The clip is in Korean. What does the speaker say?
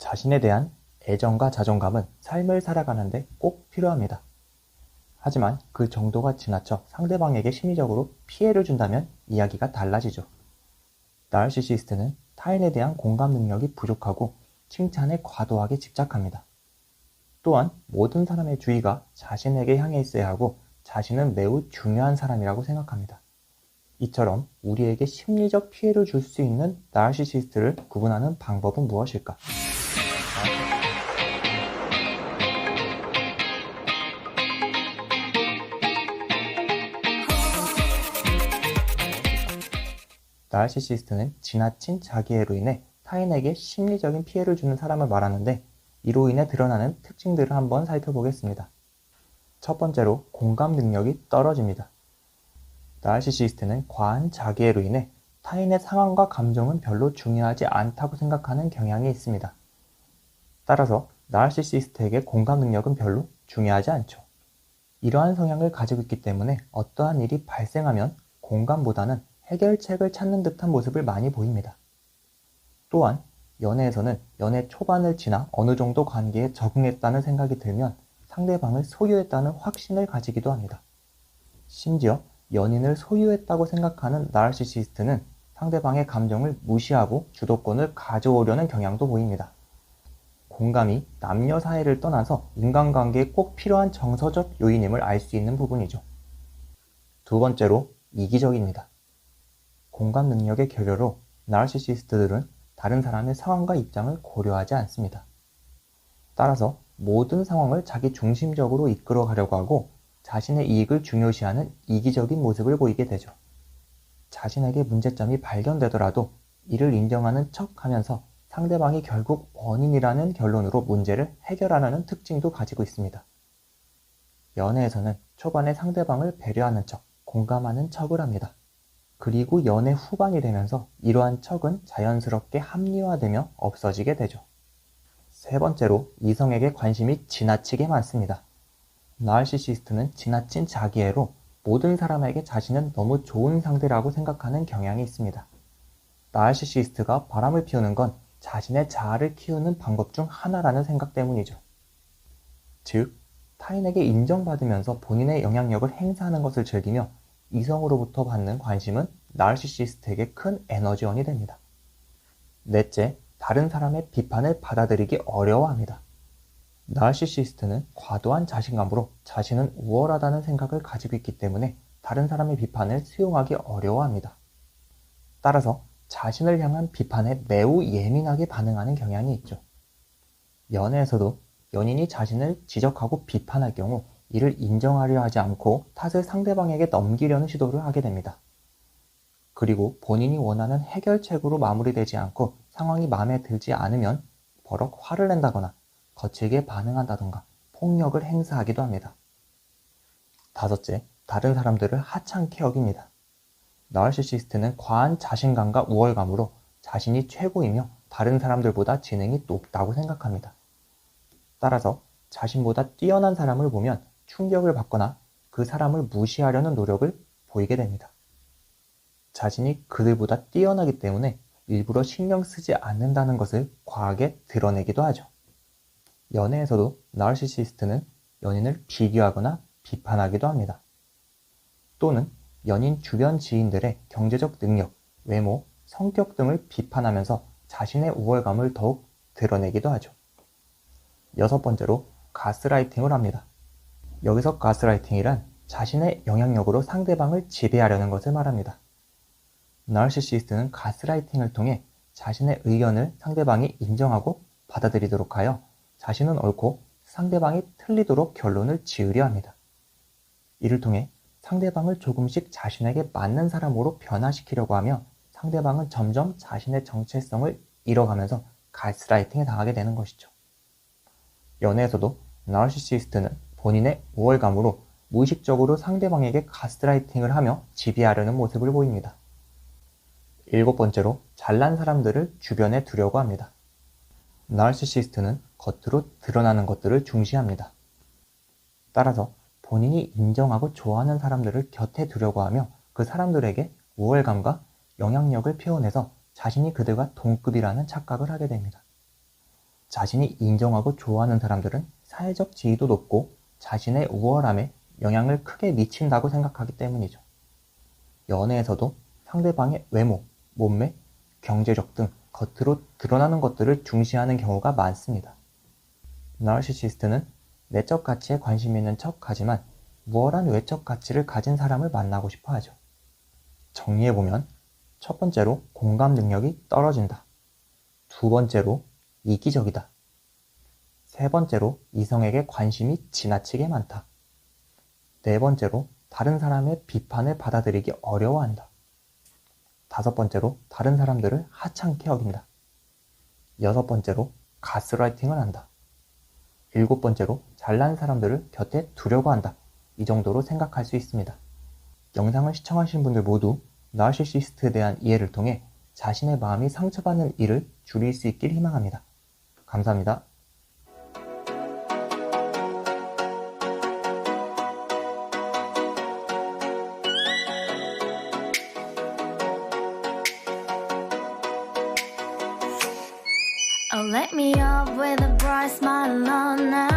자신에 대한 애정과 자존감은 삶을 살아가는데 꼭 필요합니다. 하지만 그 정도가 지나쳐 상대방에게 심리적으로 피해를 준다면 이야기가 달라지죠. 나르시시스트는 타인에 대한 공감 능력이 부족하고 칭찬에 과도하게 집착합니다. 또한 모든 사람의 주의가 자신에게 향해 있어야 하고 자신은 매우 중요한 사람이라고 생각합니다. 이처럼 우리에게 심리적 피해를 줄 수 있는 나르시시스트를 구분하는 방법은 무엇일까? 나르시시스트는 지나친 자기애로 인해 타인에게 심리적인 피해를 주는 사람을 말하는데, 이로 인해 드러나는 특징들을 한번 살펴보겠습니다. 첫 번째로 공감 능력이 떨어집니다. 나르시시스트는 과한 자기애로 인해 타인의 상황과 감정은 별로 중요하지 않다고 생각하는 경향이 있습니다. 따라서 나르시시스트에게 공감 능력은 별로 중요하지 않죠. 이러한 성향을 가지고 있기 때문에 어떠한 일이 발생하면 공감보다는 해결책을 찾는 듯한 모습을 많이 보입니다. 또한 연애에서는 연애 초반을 지나 어느 정도 관계에 적응했다는 생각이 들면 상대방을 소유했다는 확신을 가지기도 합니다. 심지어 연인을 소유했다고 생각하는 나르시시스트는 상대방의 감정을 무시하고 주도권을 가져오려는 경향도 보입니다. 공감이 남녀 사이를 떠나서 인간관계에 꼭 필요한 정서적 요인임을 알 수 있는 부분이죠. 두 번째로 이기적입니다. 공감 능력의 결여로 나르시시스트들은 다른 사람의 상황과 입장을 고려하지 않습니다. 따라서 모든 상황을 자기 중심적으로 이끌어 가려고 하고 자신의 이익을 중요시하는 이기적인 모습을 보이게 되죠. 자신에게 문제점이 발견되더라도 이를 인정하는 척하면서 상대방이 결국 원인이라는 결론으로 문제를 해결하려는 특징도 가지고 있습니다. 연애에서는 초반에 상대방을 배려하는 척, 공감하는 척을 합니다. 그리고 연애 후반이 되면서 이러한 척은 자연스럽게 합리화되며 없어지게 되죠. 세 번째로 이성에게 관심이 지나치게 많습니다. 나르시시스트는 지나친 자기애로 모든 사람에게 자신은 너무 좋은 상대라고 생각하는 경향이 있습니다. 나르시시스트가 바람을 피우는 건 자신의 자아를 키우는 방법 중 하나라는 생각 때문이죠. 즉, 타인에게 인정받으면서 본인의 영향력을 행사하는 것을 즐기며 이성으로부터 받는 관심은 나르시시스트에게 큰 에너지원이 됩니다. 넷째, 다른 사람의 비판을 받아들이기 어려워합니다. 나르시시스트는 과도한 자신감으로 자신은 우월하다는 생각을 가지고 있기 때문에 다른 사람의 비판을 수용하기 어려워합니다. 따라서 자신을 향한 비판에 매우 예민하게 반응하는 경향이 있죠. 연애에서도 연인이 자신을 지적하고 비판할 경우 이를 인정하려 하지 않고 탓을 상대방에게 넘기려는 시도를 하게 됩니다. 그리고 본인이 원하는 해결책으로 마무리되지 않고 상황이 마음에 들지 않으면 버럭 화를 낸다거나 거칠게 반응한다던가 폭력을 행사하기도 합니다. 다섯째, 다른 사람들을 하찮게 여깁니다. 나르시시스트는 과한 자신감과 우월감으로 자신이 최고이며 다른 사람들보다 지능이 높다고 생각합니다. 따라서 자신보다 뛰어난 사람을 보면 충격을 받거나 그 사람을 무시하려는 노력을 보이게 됩니다. 자신이 그들보다 뛰어나기 때문에 일부러 신경 쓰지 않는다는 것을 과하게 드러내기도 하죠. 연애에서도 나르시시스트는 연인을 비교하거나 비판하기도 합니다. 또는 연인 주변 지인들의 경제적 능력, 외모, 성격 등을 비판하면서 자신의 우월감을 더욱 드러내기도 하죠. 여섯 번째로 가스라이팅을 합니다. 여기서 가스라이팅이란 자신의 영향력으로 상대방을 지배하려는 것을 말합니다. 나르시시스트는 가스라이팅을 통해 자신의 의견을 상대방이 인정하고 받아들이도록 하여 자신은 옳고 상대방이 틀리도록 결론을 지으려 합니다. 이를 통해 상대방을 조금씩 자신에게 맞는 사람으로 변화시키려고 하며 상대방은 점점 자신의 정체성을 잃어가면서 가스라이팅에 당하게 되는 것이죠. 연애에서도 나르시시스트는 본인의 우월감으로 무의식적으로 상대방에게 가스라이팅을 하며 지배하려는 모습을 보입니다. 일곱 번째로 잘난 사람들을 주변에 두려고 합니다. 나르시시스트는 겉으로 드러나는 것들을 중시합니다. 따라서 본인이 인정하고 좋아하는 사람들을 곁에 두려고 하며 그 사람들에게 우월감과 영향력을 표현해서 자신이 그들과 동급이라는 착각을 하게 됩니다. 자신이 인정하고 좋아하는 사람들은 사회적 지위도 높고 자신의 우월함에 영향을 크게 미친다고 생각하기 때문이죠. 연애에서도 상대방의 외모, 몸매, 경제력 등 겉으로 드러나는 것들을 중시하는 경우가 많습니다. 나르시시스트는 내적 가치에 관심 있는 척하지만 우월한 외적 가치를 가진 사람을 만나고 싶어 하죠. 정리해보면 첫 번째로 공감 능력이 떨어진다. 두 번째로 이기적이다. 세 번째로 이성에게 관심이 지나치게 많다. 네 번째로 다른 사람의 비판을 받아들이기 어려워한다. 다섯 번째로 다른 사람들을 하찮게 여긴다. 여섯 번째로 가스라이팅을 한다. 일곱 번째로 잘난 사람들을 곁에 두려고 한다. 이 정도로 생각할 수 있습니다. 영상을 시청하신 분들 모두 나르시시스트에 대한 이해를 통해 자신의 마음이 상처받는 일을 줄일 수 있길 희망합니다. 감사합니다. Oh, let me up with a bright smile on now.